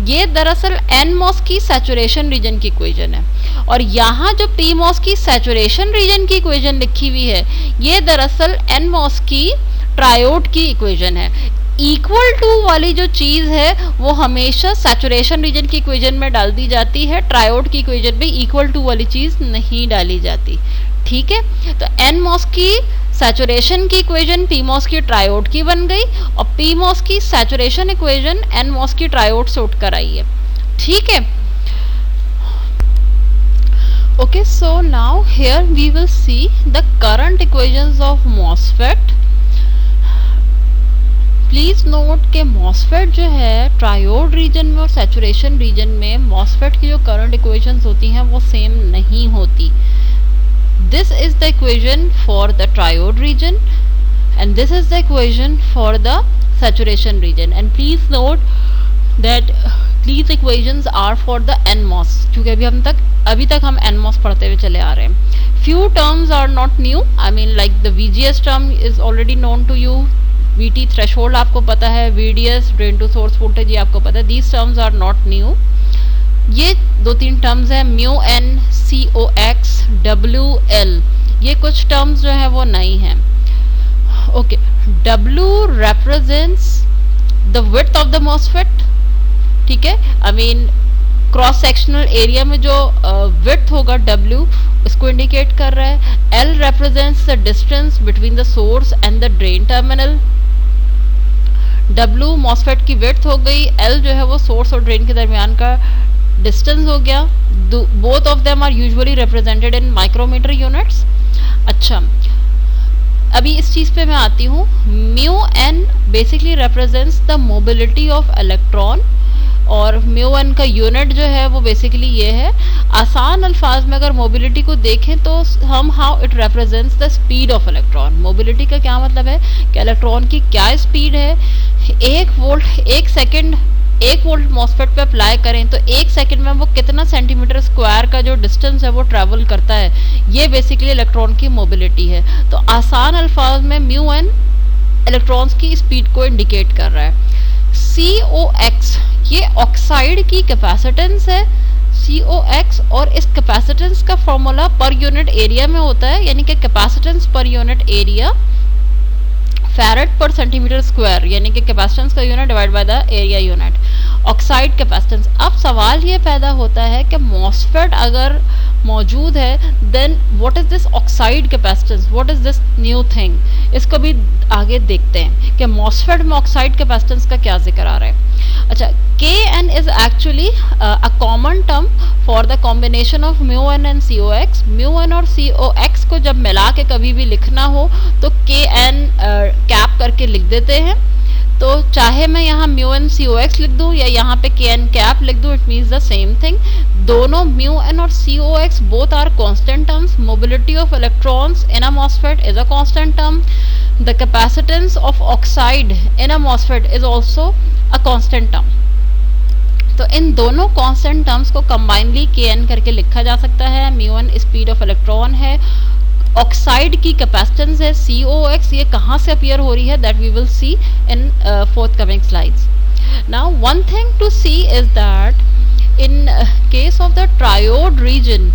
ये दरअसल NMOS की सैचुरेशन रीजन की इक्वेशन है, और यहाँ जो PMOS की सैचुरेशन रीजन की इक्वेशन लिखी हुई है ये दरअसल NMOS की ट्रायोड की इक्वेशन है। इक्वल टू वाली जो चीज़ है वो हमेशा सैचुरेशन रीजन की इक्वेशन में डाल दी जाती है, ट्रायोड की इक्वेशन में इक्वल टू वाली चीज़ नहीं डाली जाती। ठीक है, तो NMOS की सैचुरेशन की इक्वेशन PMOS की ट्रायोड की बन गई और PMOS की सैचुरेशन इक्वेशन NMOS की ट्रायोड से उठ कर आई है। ठीक है, Okay, so now here we will see the current equations of MOSFET. Please note कि MOSFET जो है ट्रायोड रीजन में और सैचुरेशन रीजन में MOSFET की जो करंट इक्वेशंस होती हैं वो सेम नहीं होती. This is the equation for the triode region and this is the equation for the saturation region. And please note that these equations are for the NMOS, क्योंकि अभी तक हम NMOS पढ़ते हुए चले आ रहे हैं. Few terms are not new. I mean like the VGS term is already known to you. VT threshold आपको पता है, VDS drain to source voltage ये आपको पता है. These terms are not new. ये 2-3 टर्म्स हैं, म्यू एन, COX, WL, ये कुछ टर्म्स जो है वो नई हैं. Okay, W represents the width of the MOSFET. ठीक है, I mean cross sectional area में जो विड्थ होगा W इसको इंडिकेट कर रहा है. L represents the distance between the source and the drain terminal. W MOSFET की विड्थ हो गई, L जो है वो सोर्स और ड्रेन के दरमियान का डिस्टेंस हो गया. Both of them are usually represented in micrometer units. अच्छा, अभी इस चीज़ पे मैं आती हूँ. Mu n basically represents the mobility of electron और म्यू एन का यूनिट जो है वो बेसिकली ये है. आसान अल्फाज में अगर मोबिलिटी को देखें तो हम how it represents the speed of electron. Mobility का क्या मतलब है कि इलेक्ट्रॉन की क्या स्पीड है. 1 वोल्ट मॉसफेट पे अप्लाई करें तो 1 सेकंड में वो कितना सेंटीमीटर स्क्वायर का जो डिस्टेंस है वो ट्रैवल करता है. ये बेसिकली इलेक्ट्रॉन की मोबिलिटी है. तो आसान अल्फाज में म्यू एन इलेक्ट्रॉन्स की स्पीड को इंडिकेट कर रहा है. COX ये ऑक्साइड की कैपेसिटेंस है. COX और इस कैपेसिटेंस का फॉर्मूला पर यूनिट एरिया में होता है, यानी कि capacitance per unit area farad पर सेंटीमीटर स्क्वायर, यानी कि कैपेसिटेंस का unit divide by the area unit. Oxide capacitance. अब सवाल ये पैदा होता है कि मॉसफेट अगर मौजूद है then what is this oxide capacitance, what is this new thing. इसको भी आगे देखते हैं कि मॉसफेट में ऑक्साइड कैपेसिटेंस का क्या जिक्र आ रहा है. अच्छा, Kn is actually a common term for the combination of mu n and COX. mu n और COX को जब मिला के कभी भी लिखना हो तो Kn कैप करके लिख देते हैं. तो चाहे मैं यहाँ mu n COX लिख दूँ या यहाँ पे Kn कैप लिख दूँ, it means the same thing. दोनों mu n और COX both are constant terms. Mobility of electrons in a MOSFET is a constant term. The capacitance of oxide in a MOSFET is also a constant term. तो इन दोनों constant terms को combinedly Kn करके लिखा जा सकता है. Mu n speed of electron है, ऑक्साइड की कैपेसिटेंस है, COX ये कहाँ से अपीयर हो रही है that we will see in forthcoming slides. Now one thing to see is that in case of the triode region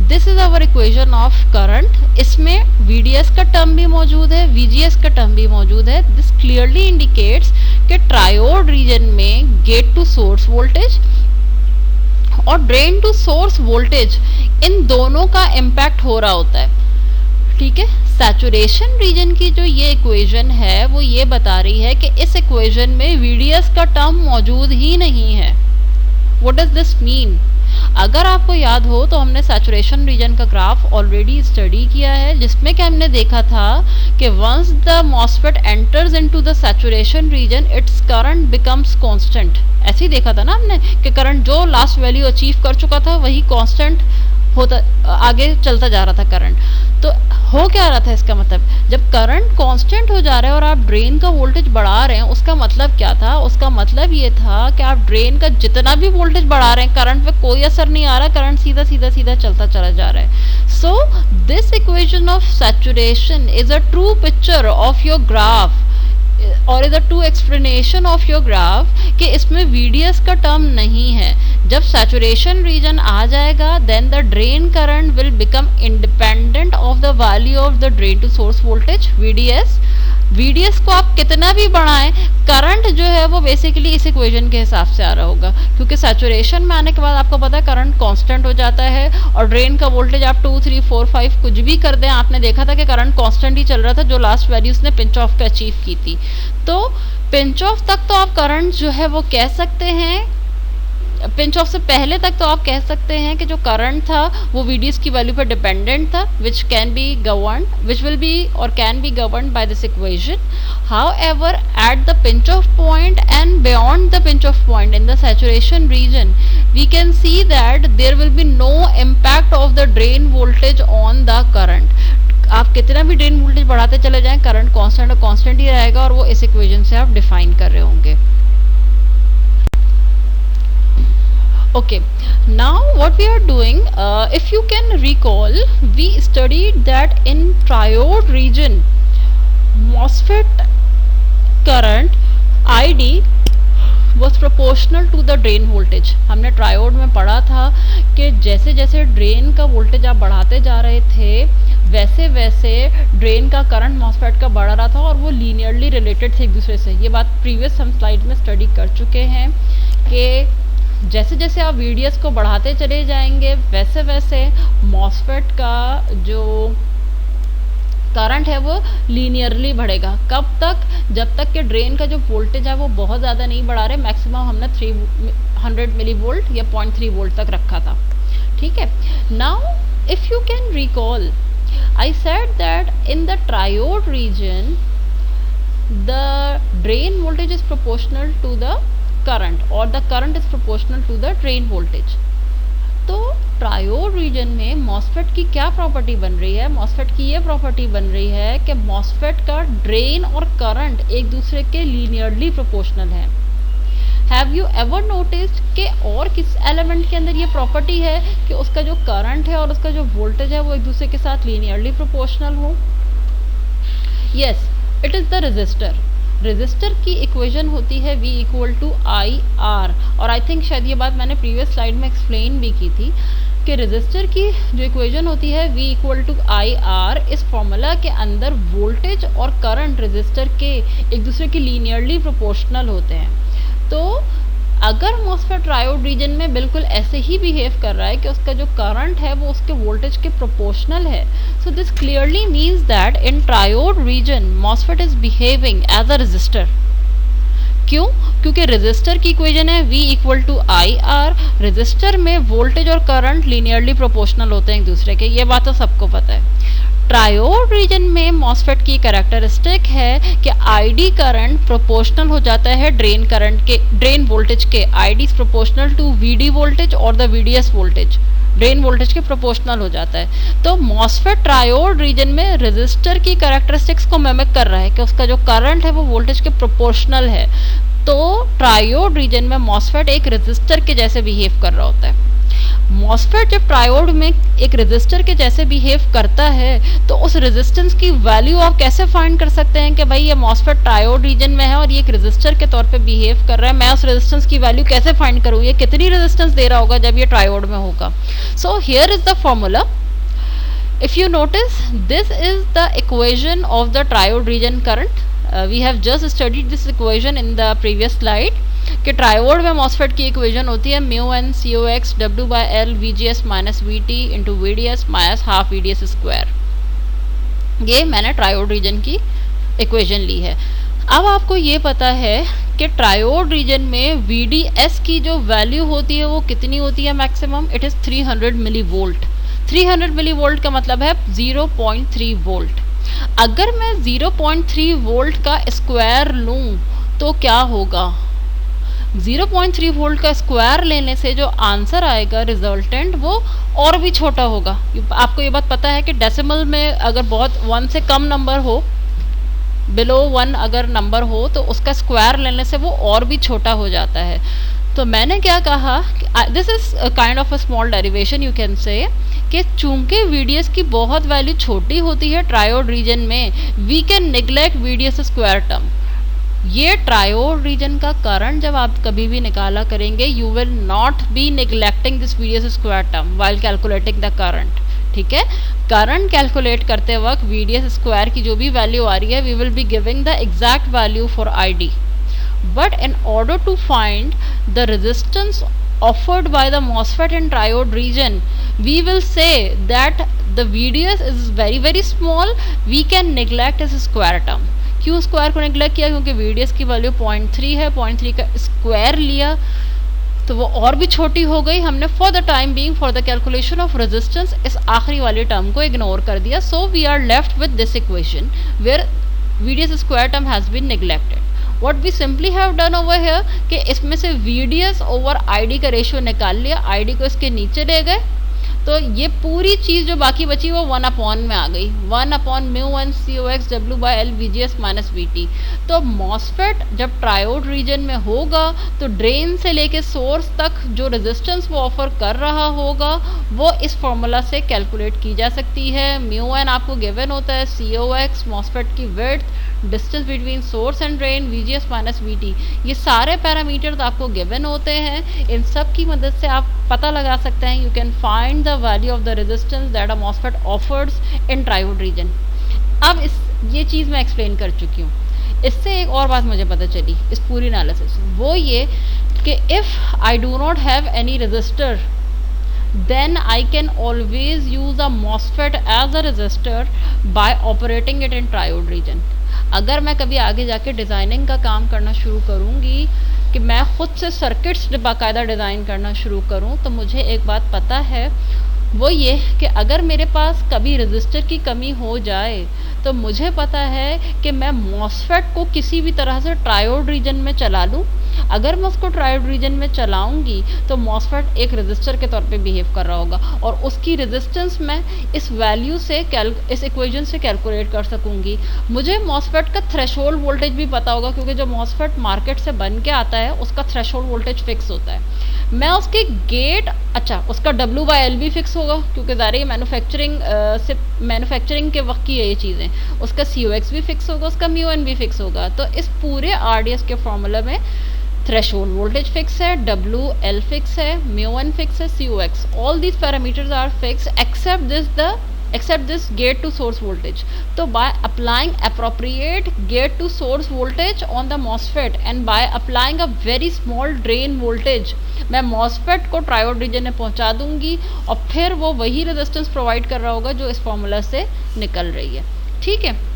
this is our equation of current. इसमें VDS का term भी मौजूद है, VGS का term भी मौजूद है. This clearly indicates कि ट्रायोड रीजन में गेट टू सोर्स वोल्टेज और ड्रेन टू सोर्स वोल्टेज इन दोनों का इम्पैक्ट हो रहा होता है. ठीक है, सैचुरेशन रीजन की जो ये इक्वेशन है वो ये बता रही है कि इस इक्वेशन में VDS का टर्म मौजूद ही नहीं है. What does this mean? अगर आपको याद हो तो हमने सैचुरेशन रीजन का ग्राफ ऑलरेडी स्टडी किया है, जिसमें कि हमने देखा था कि once the MOSFET enters into the saturation region its current becomes constant. ऐसे ही देखा था ना हमने कि करंट जो लास्ट वैल्यू अचीव कर चुका था वही कांस्टेंट होता आगे चलता जा रहा था करंट. तो हो क्या रहा था इसका मतलब, जब करंट कांस्टेंट हो जा रहा है और आप ड्रेन का वोल्टेज बढ़ा रहे हैं, उसका मतलब क्या था? उसका मतलब ये था कि आप ड्रेन का जितना भी वोल्टेज बढ़ा रहे हैं करंट पे कोई असर नहीं आ रहा, करंट सीधा सीधा सीधा चलता चला जा रहा है. So this equation of saturation is a true picture of your graph और is a true explanation of your graph कि इसमें VDS का टर्म नहीं है. जब सैचुरेशन रीजन आ जाएगा then the drain current will become independent of the value of the drain to source voltage VDS. VDS को आप कितना भी बढ़ाएं, करंट जो है वो बेसिकली इस इक्वेशन के हिसाब से आ रहा होगा, क्योंकि सैचुरेशन में आने के बाद आपको पता है करंट कांस्टेंट हो जाता है और ड्रेन का वोल्टेज आप 2, 3, 4, 5 कुछ भी कर दें, आपने देखा था कि करंट कांस्टेंट ही चल रहा था जो लास्ट वैल्यू उसने पिंच ऑफ पे अचीव की थी. तो पिंच ऑफ तक तो आप करंट जो है वो कह सकते हैं पिंच ऑफ से पहले तक तो आप कह सकते हैं कि जो करंट था वो VDS की वैल्यू पर डिपेंडेंट था, which can be govern, which will be और can be govern by this equation. However, at the pinch off point and beyond the pinch off point in the saturation region, we can see that there will be no impact of the drain voltage on the current. आप कितना भी drain voltage बढ़ाते चले जाएं, current constant और constant ही रहेगा, और वो इस इक्वेशन से आप डिफाइन कर रहे होंगे. Okay, now what we are doing, if you can recall, we studied that in triode region MOSFET current ID was proportional to the drain voltage. हमने ट्रायोड में पढ़ा था कि जैसे जैसे ड्रेन का वोल्टेज आप बढ़ाते जा रहे थे, वैसे वैसे ड्रेन का करंट मॉसफेट का बढ़ रहा था और वो लीनियरली रिलेटेड थे एक दूसरे से. ये बात प्रीवियस हम स्लाइड में स्टडी कर चुके हैं कि जैसे जैसे आप VDS को बढ़ाते चले जाएंगे वैसे वैसे मॉसफेट का जो करंट है वो लीनियरली बढ़ेगा. कब तक? जब तक कि ड्रेन का जो वोल्टेज है वो बहुत ज़्यादा नहीं बढ़ा रहे. मैक्सिमम हमने 300 मिली वोल्ट या 0.3 वोल्ट तक रखा था. ठीक है. Now if you can recall, I said that in the triode region the drain voltage is proportional to the current और the current is proportional to the drain voltage. तो triode region में MOSFET की क्या property बन रही है? MOSFET की ये प्रॉपर्टी बन रही है कि मॉसफेट का ड्रेन और करंट एक दूसरे के लीनियरली प्रोपोर्शनल है. हैव यू एवर नोटिस्ड कि और किस एलिमेंट के अंदर ये प्रॉपर्टी है कि उसका जो करंट है और उसका जो वोल्टेज है वो एक दूसरे के साथ लीनियरली प्रोपोर्शनल हो? Yes, it is the resistor. Resistor की इक्वेशन होती है V equal to I R, और आई थिंक शायद ये बात मैंने प्रीवियस स्लाइड में एक्सप्लेन भी की थी कि रेजिस्टर की जो इक्वेशन होती है V equal to I R, इस फॉर्मूला के अंदर वोल्टेज और करंट रेजिस्टर के एक दूसरे के लीनियरली प्रोपोर्शनल होते हैं. तो अगर मॉसफेट ट्रायोड रीजन में बिल्कुल ऐसे ही बिहेव कर रहा है कि उसका जो करंट है वो उसके वोल्टेज के प्रोपोर्शनल है, so this clearly means that in triode region MOSFET is behaving as a resistor. क्यों? क्योंकि रेजिस्टर की इक्वेशन है V equal to I R. Resistor में वोल्टेज और करंट लीनियरली प्रोपोर्शनल होते हैं एक दूसरे के, ये बात तो सबको पता है. ट्रायोड रीजन में मॉसफेट की कैरेक्टरिस्टिक है कि आईडी करंट प्रोपोर्शनल हो जाता है ड्रेन करंट के, ड्रेन वोल्टेज के. ID is proportional to VD voltage और the VDS voltage, drain voltage के प्रोपोर्शनल हो जाता है. तो मॉसफेट ट्रायोड रीजन में रेजिस्टर की कैरेक्टरिस्टिक्स को मिमिक कर रहा है कि उसका जो करंट है वो वोल्टेज के प्रोपोर्शनल है. तो ट्रायोड रीजन में मॉसफेट एक रेजिस्टर के जैसे बिहेव कर रहा होता है. मॉसफेट जब ट्रायोड में एक रेजिस्टर के जैसे बिहेव करता है तो उस रेजिस्टेंस की वैल्यू आप कैसे फाइंड कर सकते हैं कि भाई ये मॉसफेट ट्रायोड रीजन में है और ये एक रेजिस्टर के तौर पे बिहेव कर रहा है. मैं उस रेजिस्टेंस की वैल्यू कैसे फाइंड करूँ? ये कितनी रेजिस्टेंस दे रहा होगा जब ये ट्रायोड में होगा? So here is the formula. If you notice, this is the equation of the triode region current. We have just studied this equation in the previous slide कि ट्रायोड में मॉसफेट की equation होती है μn CoX W/L VGS minus VT into VDS minus half VDS square. ये मैंने triode region की equation ली है. अब आपको ये पता है कि ट्रायोड रीजन में VDS की जो वैल्यू होती है वो कितनी होती है maximum? It is 300 milli volt. 300 milli volt का मतलब है 0.3 वोल्ट. अगर मैं 0.3 वोल्ट का स्क्वायर लूँ तो क्या होगा? 0.3 वोल्ट का स्क्वायर लेने से जो आंसर आएगा रिजल्टेंट वो और भी छोटा होगा. आपको ये बात पता है कि डेसिमल में अगर बहुत 1 से कम नंबर हो, बिलो 1 अगर नंबर हो तो उसका स्क्वायर लेने से वो और भी छोटा हो जाता है. तो मैंने क्या कहा, this is kind of a small derivation you can say, कि चूंकि VDS की बहुत वैल्यू छोटी होती है ट्रायोड रीजन में, we can neglect VDS square term. ये ट्रायोड रीजन का करंट जब आप कभी भी निकाला करेंगे, you will not be neglecting this VDS square term while calculating the current. ठीक है. करंट कैलकुलेट करते वक्त VDS स्क्वायर की जो भी वैल्यू आ रही है, we will be giving the exact value for ID. But in order to find the resistance offered by the MOSFET in triode region, we will say that the VDS is very small. We can neglect its square term. क्यों square को neglect किया? क्योंकि VDS की value 0.3 है, 0.3 का square लिया तो वो और भी छोटी हो गई। हमने for the time being for the calculation of resistance इस आखिरी वाली टर्म को इग्नोर कर दिया। So we are left with this equation where VDS square term has been neglected. What we simply have done over here कि इसमें से VDS over ID का रेशियो निकाल लिया, ID को इसके नीचे ले गए, तो ये पूरी चीज़ जो बाकी बची वो 1 अपॉन में आ गई, 1 upon μ1 COX W by L VGS minus VT। तो मॉसफेट जब ट्रायोड रीजन में होगा तो ड्रेन से लेके सोर्स तक जो रेजिस्टेंस वो ऑफर कर रहा होगा वो इस फॉर्मूला से कैलकुलेट की जा सकती है। μn आपको गिवन होता है COX मॉसफेट की width, distance between source and drain, VGS minus VT, ये सारे पैरामीटर्स आपको गिवन होते हैं। इन सब की मदद से आप पता लगा सकते हैं, you can find the value of the resistance that a MOSFET offers in triode region. अब ये चीज़ मैं एक्सप्लेन कर चुकी हूँ। इससे एक और बात मुझे पता चली इस पूरी एनालिसिस, वो ये कि if I do not have any resistor then I can always use a MOSFET as a resistor by operating it in triode region। अगर मैं कभी आगे जाके डिज़ाइनिंग का काम करना शुरू करूँगी कि मैं खुद से सर्किट्स बाकायदा डिज़ाइन करना शुरू करूँ, तो मुझे एक बात पता है, वो ये कि अगर मेरे पास कभी रजिस्टर की कमी हो जाए तो मुझे पता है कि मैं मॉसफेट को किसी भी तरह से ट्रायोड रीजन में चला लूँ। अगर मैं उसको ट्रायोड रीजन में चलाऊंगी तो मॉसफेट एक रजिस्टर के तौर पे बिहेव कर रहा होगा और उसकी रेजिस्टेंस मैं इस वैल्यू से इस इक्वेशन से कैलकुलेट कर सकूंगी। मुझे मॉसफेट का थ्रेशोल्ड वोल्टेज भी पता होगा, क्योंकि जो मॉसफेट मार्केट से बन के आता है उसका थ्रेशोल्ड वोल्टेज फिक्स होता है। मैं उसके गेट, अच्छा उसका W बाई L भी फिक्स होगा, क्योंकि ज़ाहिर है मैन्युफैक्चरिंग के वक्त की ये चीज़ें, उसका COX भी फिक्स होगा, उसका μn भी फिक्स होगा। तो इस पूरे RDS के फॉर्मूला में थ्रेशोल्ड वोल्टेज फिक्स है, W L फिक्स है, μn फिक्स है, COX, all these parameters are fix except this gate to source voltage। तो by applying appropriate gate to source voltage on the MOSFET and by applying a very small drain voltage, मैं MOSFET को triode region में पहुंचा दूंगी और फिर वो वही रेजिस्टेंस प्रोवाइड कर रहा होगा जो इस फॉर्मूला से निकल रही है। ठीक है।